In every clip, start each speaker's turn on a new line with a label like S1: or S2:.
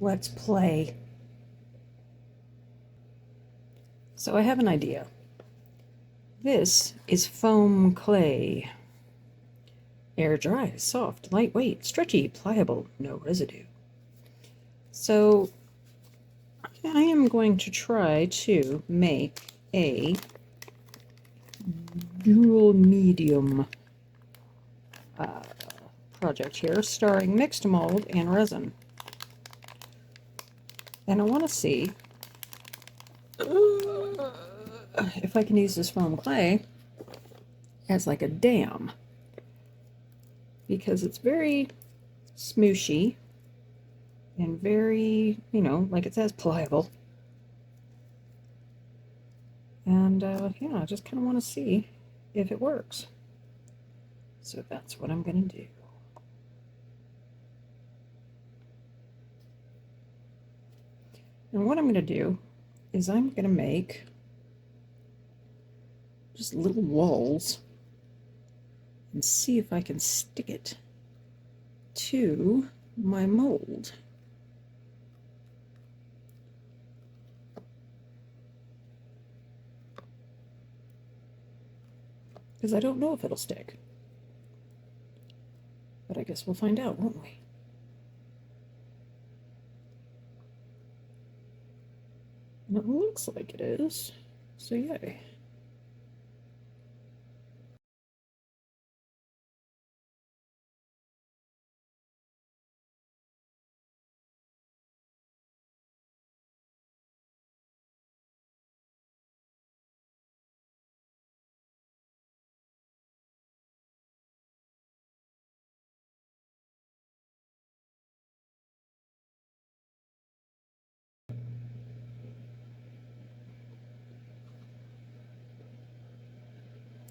S1: let's play. So I have an idea. This is foam clay. Air dry, soft, lightweight, stretchy, pliable, no residue. So I am going to try to make a dual medium project here, starring mixed mold and resin. And I want to see if I can use this foam clay as like a dam, because it's very smooshy and very, like it says, pliable. And yeah, I just kind of want to see if it works. So that's what I'm going to do. And what I'm going to do is I'm going to make just little walls and see if I can stick it to my mold. Because I don't know if it'll stick. But I guess we'll find out, won't we? And it looks like it is, so yay.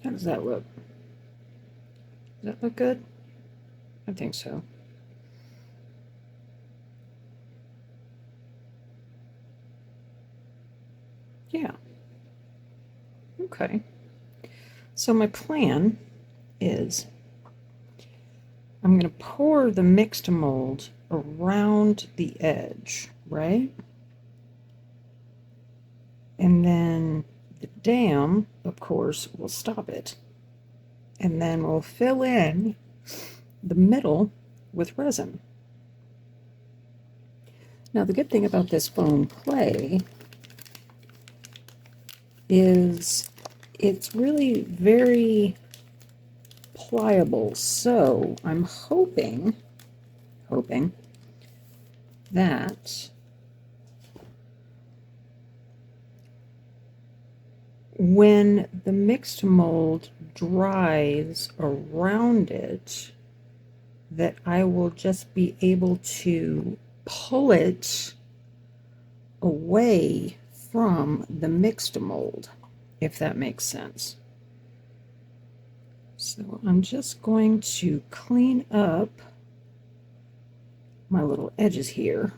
S1: How does that look? Does that look good? I think so. Yeah. Okay. So my plan is I'm going to pour the mixed mold around the edge, right? And then the dam, of course, will stop it. And then we'll fill in the middle with resin. Now, the good thing about this foam clay is it's really very pliable. So I'm hoping that when the mixed mold dries around it, that I will just be able to pull it away from the mixed mold, if that makes sense. So I'm just going to clean up my little edges here.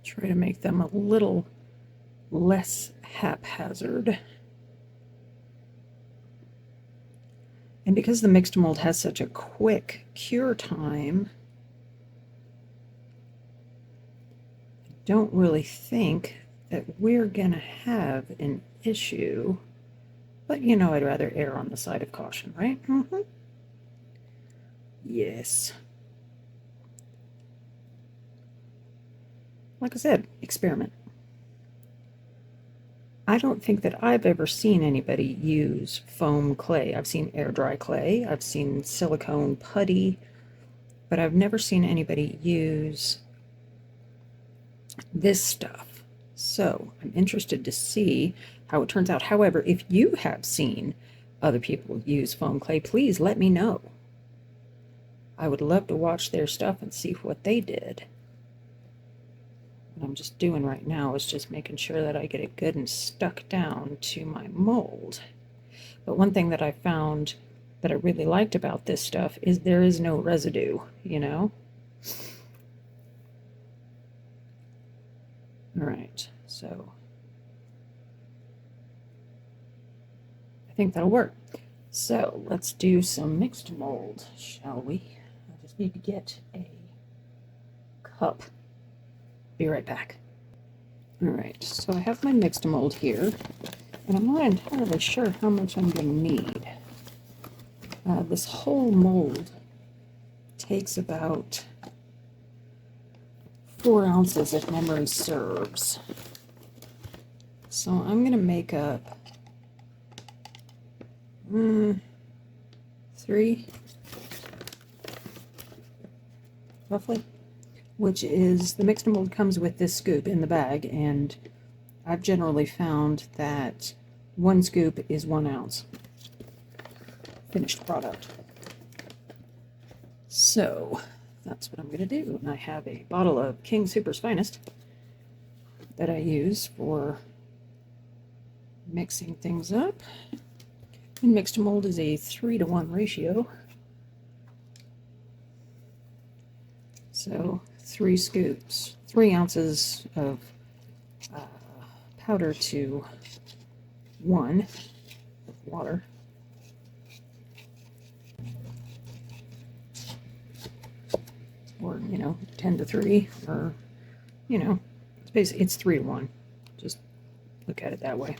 S1: Try to make them a little less haphazard. And because the mixed mold has such a quick cure time, I don't really think that we're gonna have an issue. But I'd rather err on the side of caution, right? Yes. Like I said, experiment. I don't think that I've ever seen anybody use foam clay. I've seen air dry clay, I've seen silicone putty, but I've never seen anybody use this stuff. So I'm interested to see how it turns out. However, if you have seen other people use foam clay, please let me know. I would love to watch their stuff and see what they did. What I'm just doing right now is just making sure that I get it good and stuck down to my mold. But one thing that I found that I really liked about this stuff is there is no residue, All right, so I think that'll work. So let's do some mixed mold, shall we? I just need to get a cup. Be right back. All right, so I have my mixed mold here, and I'm not entirely sure how much I'm going to need. This whole mold takes about 4 ounces if memory serves. So I'm going to make up 3, roughly, which is, the mixed mold comes with this scoop in the bag, and I've generally found that 1 scoop is 1 ounce finished product. So that's what I'm going to do. And I have a bottle of King Super's Finest that I use for mixing things up. And mixed mold is a 3-to-1 ratio. So 3 scoops, 3 ounces of powder to 1 of water. Or, 10 to 3, or, it's basically, it's 3 to 1. Just look at it that way.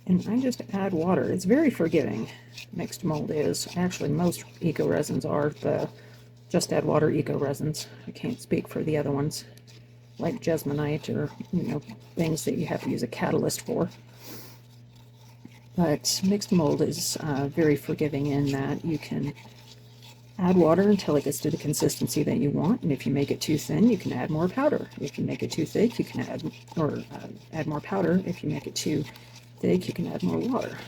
S1: And I just add water. It's very forgiving. Mixed mold is. Actually, most eco-resins are the just add water eco-resins. I can't speak for the other ones, like Jesmonite or, things that you have to use a catalyst for. But mixed mold is very forgiving in that you can add water until it gets to the consistency that you want, and if you make it too thin, you can add more powder. If you make it too thick, you can add more powder. If you make it too thick, you can add more water.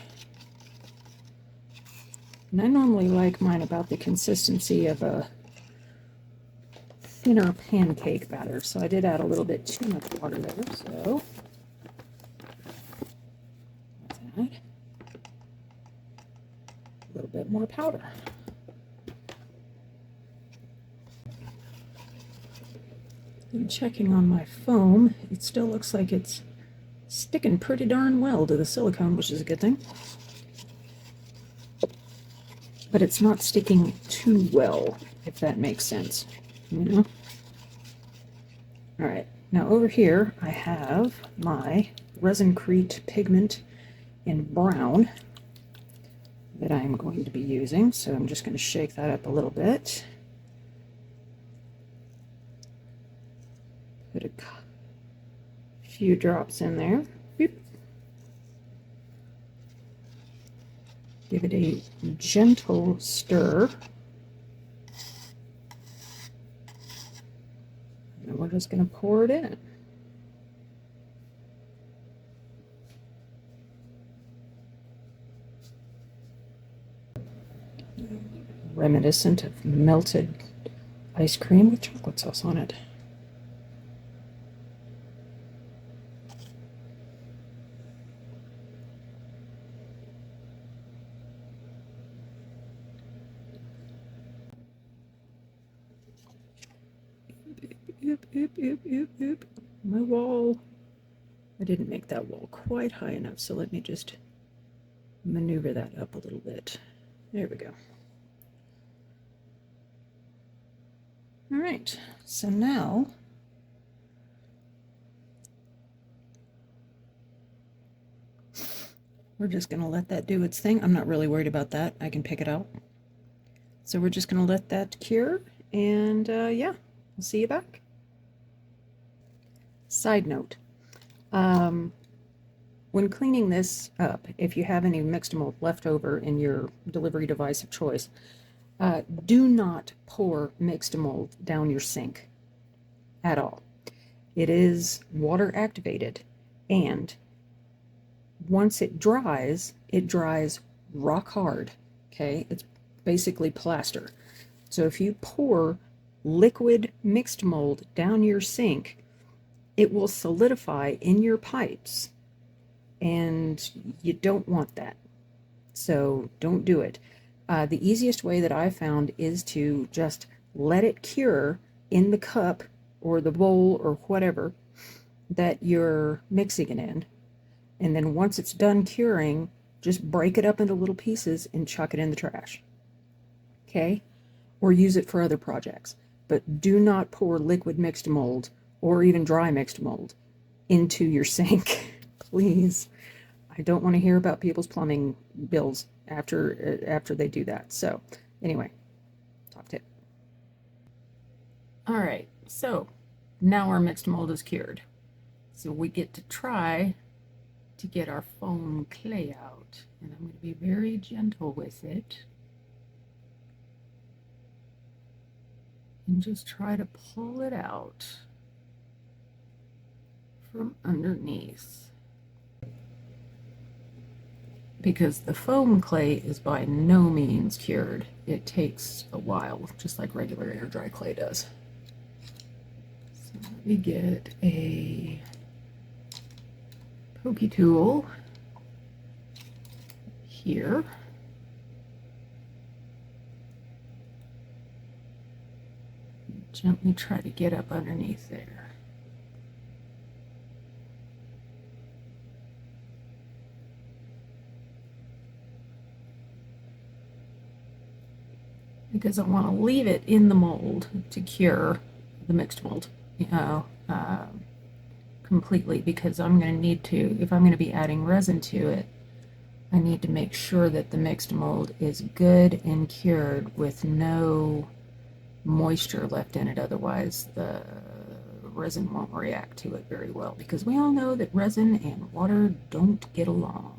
S1: And I normally like mine about the consistency of a thinner pancake batter, so I did add a little bit too much water there, so let's add a little bit more powder. And checking on my foam, it still looks like it's sticking pretty darn well to the silicone, which is a good thing. But it's not sticking too well, if that makes sense, Alright, now over here I have my RevCritter pigment in brown that I'm going to be using, so I'm just going to shake that up a little bit. Put a few drops in there. Boop. Give it a gentle stir. And we're just going to pour it in. Reminiscent of melted ice cream with chocolate sauce on it. Oop. My wall. I didn't make that wall quite high enough, so let me just maneuver that up a little bit. There we go. All right, so now we're just going to let that do its thing. I'm not really worried about that. I can pick it out. So we're just going to let that cure, and yeah, I'll see you back. Side note, when cleaning this up, if you have any mixed mold left over in your delivery device of choice, do not pour mixed mold down your sink at all. It is water activated, and once it dries rock hard. Okay, it's basically plaster. So if you pour liquid mixed mold down your sink, it will solidify in your pipes, and you don't want that. So don't do it. The easiest way that I found is to just let it cure in the cup or the bowl or whatever that you're mixing it in. And then once it's done curing, just break it up into little pieces and chuck it in the trash. Okay? Or use it for other projects. But do not pour liquid mixed mold or even dry mixed mold into your sink. Please. I don't want to hear about people's plumbing bills after they do that. So, anyway, top tip. All right, so now our mixed mold is cured. So we get to try to get our foam clay out. And I'm going to be very gentle with it. And just try to pull it out from underneath. Because the foam clay is by no means cured. It takes a while, just like regular air dry clay does. So let me get a pokey tool here. Gently try to get up underneath there. Because I want to leave it in the mold to cure the mixed mold, completely, because I'm going to need to, if I'm going to be adding resin to it, I need to make sure that the mixed mold is good and cured with no moisture left in it. Otherwise the resin won't react to it very well, because we all know that resin and water don't get along.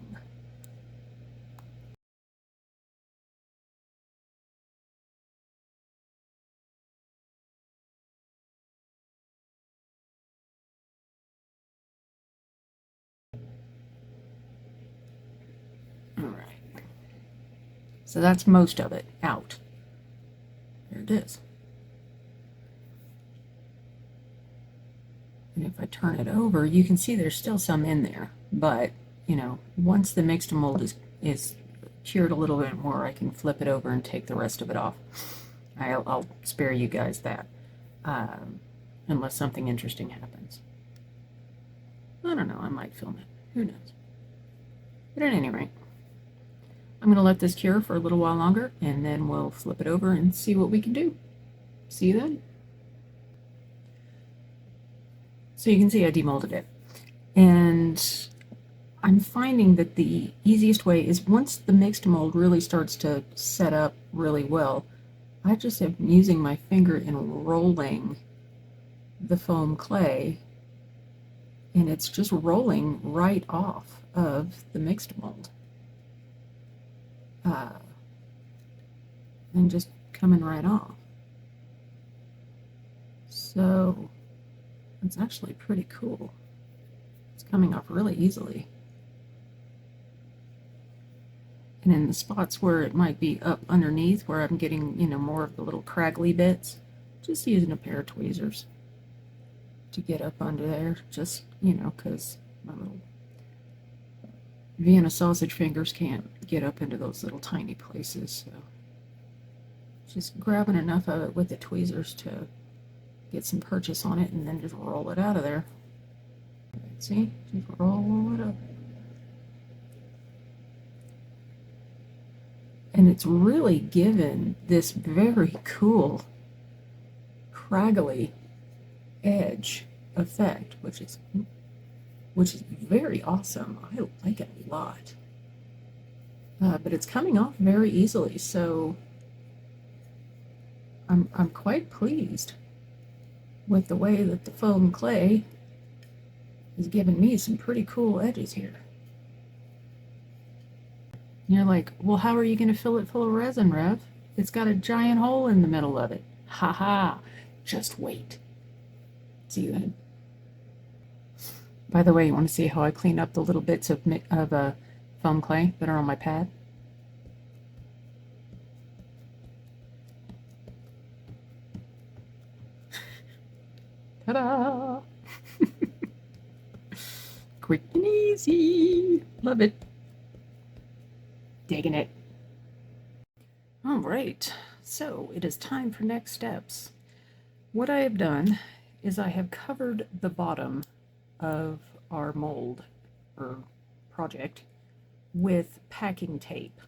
S1: All right, so that's most of it out. There it is. And if I turn it over, you can see there's still some in there, but you know, once the mixed mold is cured a little bit more, I can flip it over and take the rest of it off. I'll spare you guys that, unless something interesting happens. I don't know, I might film it, who knows. But at any rate, I'm going to let this cure for a little while longer, and then we'll flip it over and see what we can do. See you then. So you can see I demolded it. And I'm finding that the easiest way is, once the mixed mold really starts to set up really well, I just am using my finger and rolling the foam clay, and it's just rolling right off of the mixed mold. And just coming right off. So it's actually pretty cool. It's coming off really easily. And in the spots where it might be up underneath, where I'm getting, you know, more of the little craggly bits, just using a pair of tweezers to get up under there. Just, you know, because my little Vienna sausage fingers can't get up into those little tiny places. So just grabbing enough of it with the tweezers to get some purchase on it, and then just roll it out of there. See? Just roll it up. And it's really given this very cool craggly edge effect, which is very awesome. I like it a lot. But it's coming off very easily, so I'm quite pleased with the way that the foam clay is giving me some pretty cool edges here. And you're like, well, how are you going to fill it full of resin, Rev? It's got a giant hole in the middle of it. Ha ha! Just wait. See you then. By the way, you want to see how I clean up the little bits of foam clay that are on my pad? Ta-da! Quick and easy. Love it. Digging it. All right, so it is time for next steps. What I have done is I have covered the bottom of our mold, or project with packing tape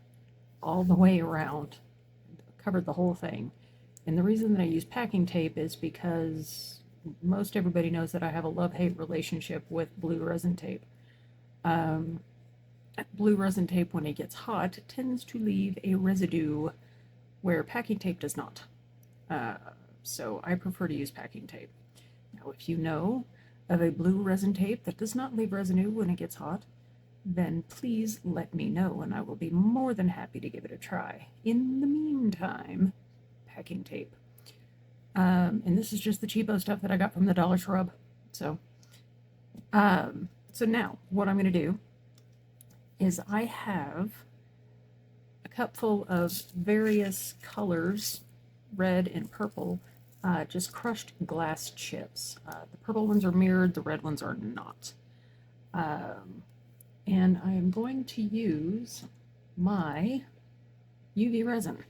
S1: all the way around, covered the whole thing. And the reason that I use packing tape is because most everybody knows that I have a love-hate relationship with blue resin tape. Blue resin tape, when it gets hot, tends to leave a residue where packing tape does not. So I prefer to use packing tape. Now, if you know of a blue resin tape that does not leave residue when it gets hot, then please let me know, and I will be more than happy to give it a try. In the meantime, packing tape. And this is just the cheapo stuff that I got from the Dollar Shrub. So now what I'm going to do is I have a cup full of various colors, red and purple, just crushed glass chips. The purple ones are mirrored, the red ones are not. And I am going to use my UV resin.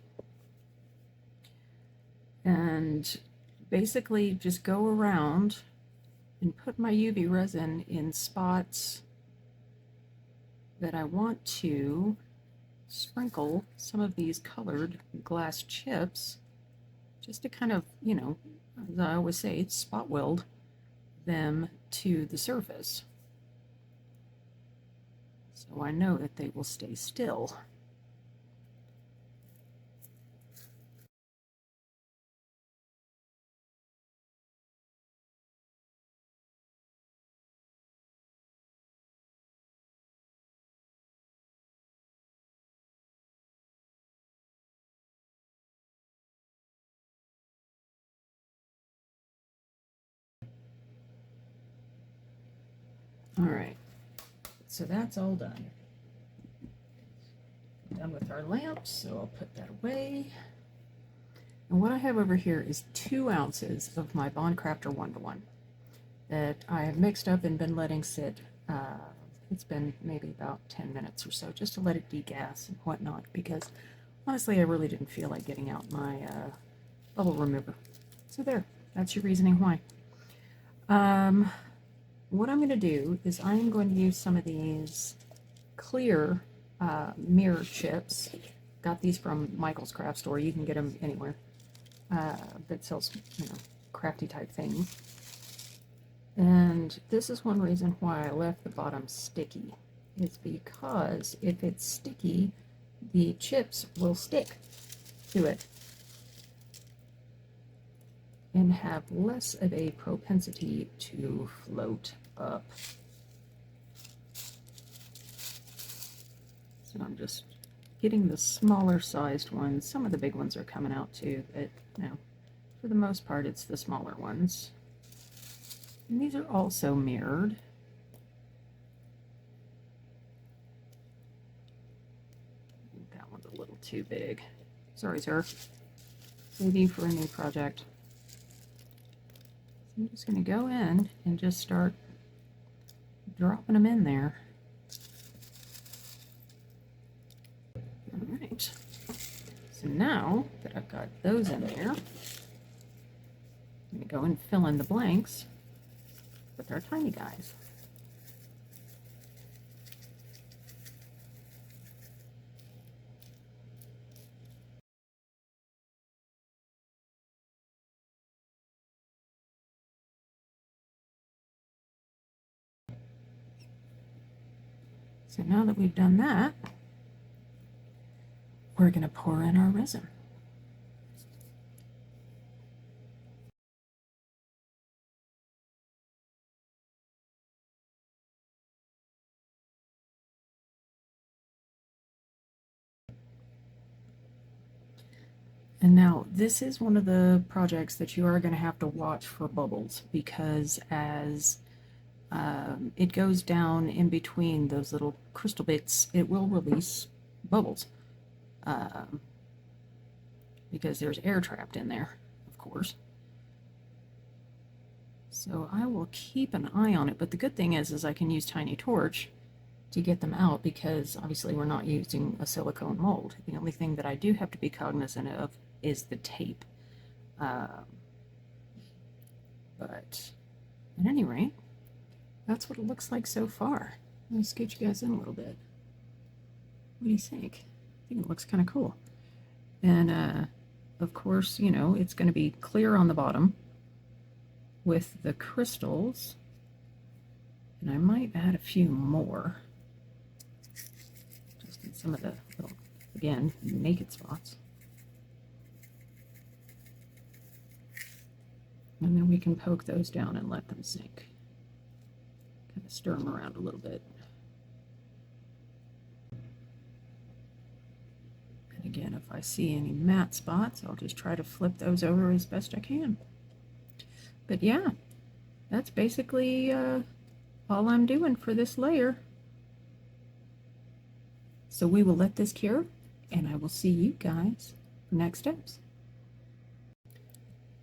S1: And basically just go around and put my UV resin in spots that I want to sprinkle some of these colored glass chips, just to kind of, you know, as I always say, spot weld them to the surface, so I know that they will stay still. All right, so that's all done. Done with our lamps, so I'll put that away. And what I have over here is 2 ounces of my Bond Crafter 1-to-1 that I have mixed up and been letting sit. It's been maybe about 10 minutes or so, just to let it degas and whatnot, because honestly I really didn't feel like getting out my bubble remover. So there, that's your reasoning why. What I'm going to do is I'm going to use some of these clear mirror chips. Got these from Michael's craft store. You can get them anywhere that sells, you know, crafty type things. And this is one reason why I left the bottom sticky. It's because if it's sticky, the chips will stick to it and have less of a propensity to float up. So I'm just getting the smaller sized ones. Some of the big ones are coming out too, but you know, for the most part it's the smaller ones. And these are also mirrored. That one's a little too big. Sorry, sir. Save you for a new project. I'm just going to go in and just start dropping them in there. All right. So now that I've got those in there, I'm going to go and fill in the blanks with our tiny guys. So now that we've done that, we're going to pour in our resin. And now this is one of the projects that you are going to have to watch for bubbles, because as it goes down in between those little crystal bits, it will release bubbles. Because there's air trapped in there, of course. So I will keep an eye on it, but the good thing is I can use Tiny Torch to get them out, because obviously we're not using a silicone mold. The only thing that I do have to be cognizant of is the tape. But at any rate, that's what it looks like so far. Let me scoot you guys in a little bit. What do you think? I think it looks kind of cool. And of course, you know, it's going to be clear on the bottom with the crystals. And I might add a few more. Just in some of the little, again, naked spots. And then we can poke those down and let them sink. Kind of stir them around a little bit. And again, if I see any matte spots, I'll just try to flip those over as best I can. But yeah, that's basically all I'm doing for this layer. So we will let this cure, and I will see you guys for next steps.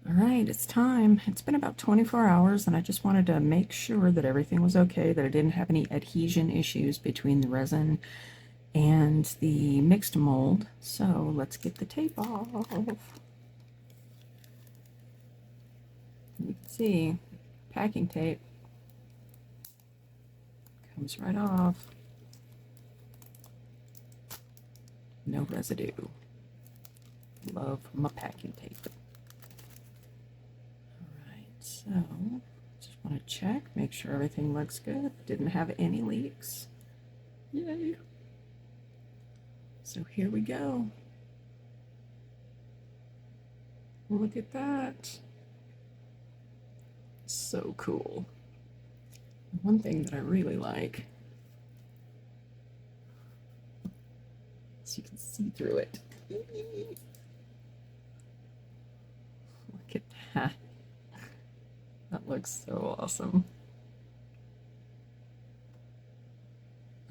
S1: All right, it's time. It's been about 24 hours, and I just wanted to make sure that everything was okay, that I didn't have any adhesion issues between the resin and the mixed mold. So let's get the tape off. You can see packing tape comes right off. No residue. Love my packing tape. So, just want to check, make sure everything looks good. Didn't have any leaks. Yay! So here we go. Look at that. So cool. One thing that I really like is you can see through it. Look at that. That looks so awesome.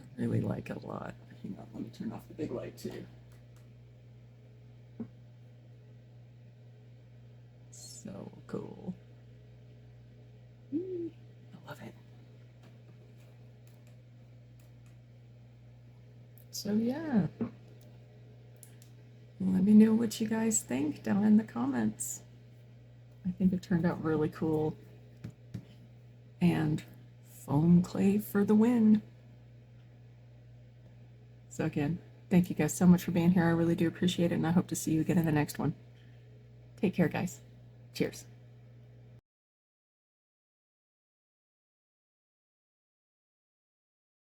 S1: I really like it a lot. Hang on, let me turn off the big light too. So cool. I love it. So yeah. Let me know what you guys think down in the comments. I think it turned out really cool. And foam clay for the win. So again, thank you guys so much for being here. I really do appreciate it, and I hope to see you again in the next one. Take care, guys. Cheers.